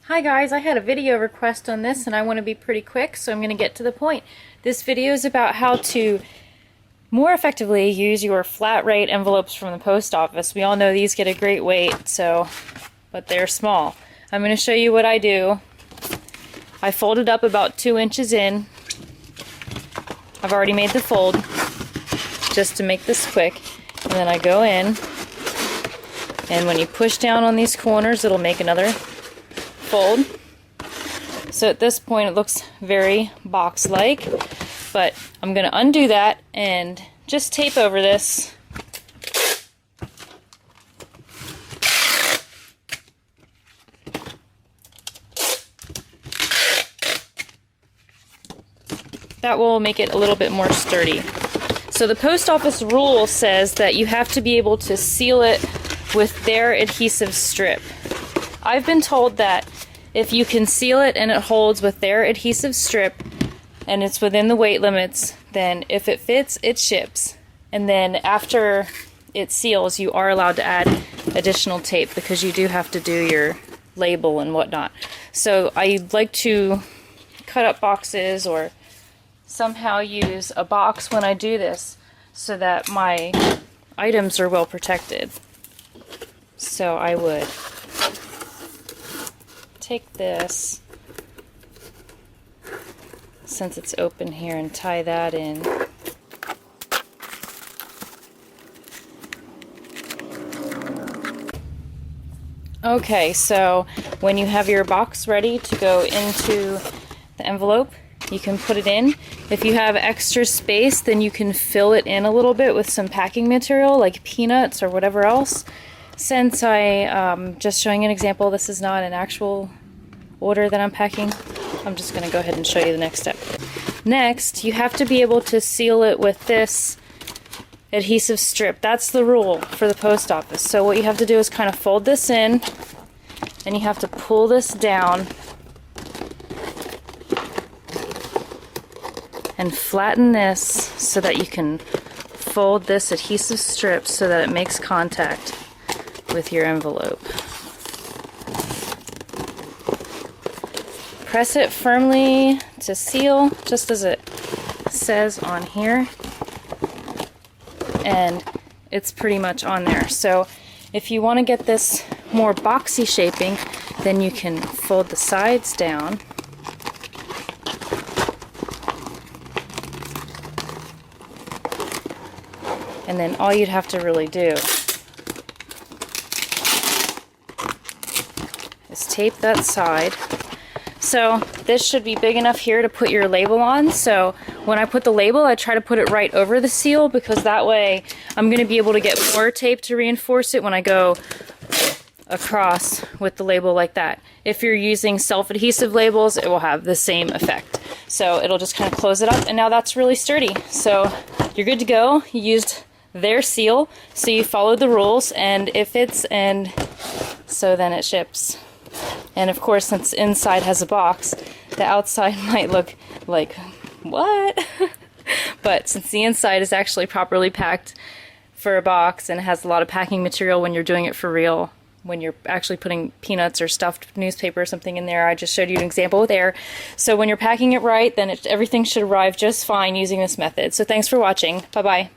Hi guys, I had a video request on this and I want to be pretty quick, so I'm going to get to the point. This video is about how to more effectively use your flat rate envelopes from the post office. We all know these get a great weight, but they're small. I'm going to show you what I do. I fold it up about 2 inches in. I've already made the fold just to make this quick, and then I go in, and when you push down on these corners it'll make another fold. So at this point it looks very box-like, but I'm going to undo that and just tape over this. That will make it a little bit more sturdy. So the post office rule says that you have to be able to seal it with their adhesive strip. I've been told that if you can seal it and it holds with their adhesive strip and it's within the weight limits, then if it fits, it ships. And then after it seals, you are allowed to add additional tape because you do have to do your label and whatnot. So I like to cut up boxes or somehow use a box when I do this so that my items are well protected. So I would take this, since it's open here, and tie that in. Okay, so when you have your box ready to go into the envelope, you can put it in. If you have extra space, then you can fill it in a little bit with some packing material like peanuts or whatever else. Since I'm just showing an example, this is not an actual order that I'm packing, I'm just going to go ahead and show you the next step. Next, you have to be able to seal it with this adhesive strip. That's the rule for the post office. So what you have to do is kind of fold this in, and you have to pull this down and flatten this so that you can fold this adhesive strip so that it makes contact with your envelope. Press it firmly to seal, just as it says on here, and it's pretty much on there. So if you want to get this more boxy shaping, then you can fold the sides down and then all you'd have to really do is tape that side. So this should be big enough here to put your label on. So when I put the label, I try to put it right over the seal, because that way I'm going to be able to get more tape to reinforce it when I go across with the label like that. If you're using self-adhesive labels, it will have the same effect. So it'll just kind of close it up, and now that's really sturdy. So you're good to go. You used their seal, so you followed the rules, and it fits, and so then it ships. And of course, since inside has a box, the outside might look like, what? But since the inside is actually properly packed for a box and has a lot of packing material when you're doing it for real, when you're actually putting peanuts or stuffed newspaper or something in there, I just showed you an example with air. So when you're packing it right, then everything should arrive just fine using this method. So thanks for watching. Bye-bye.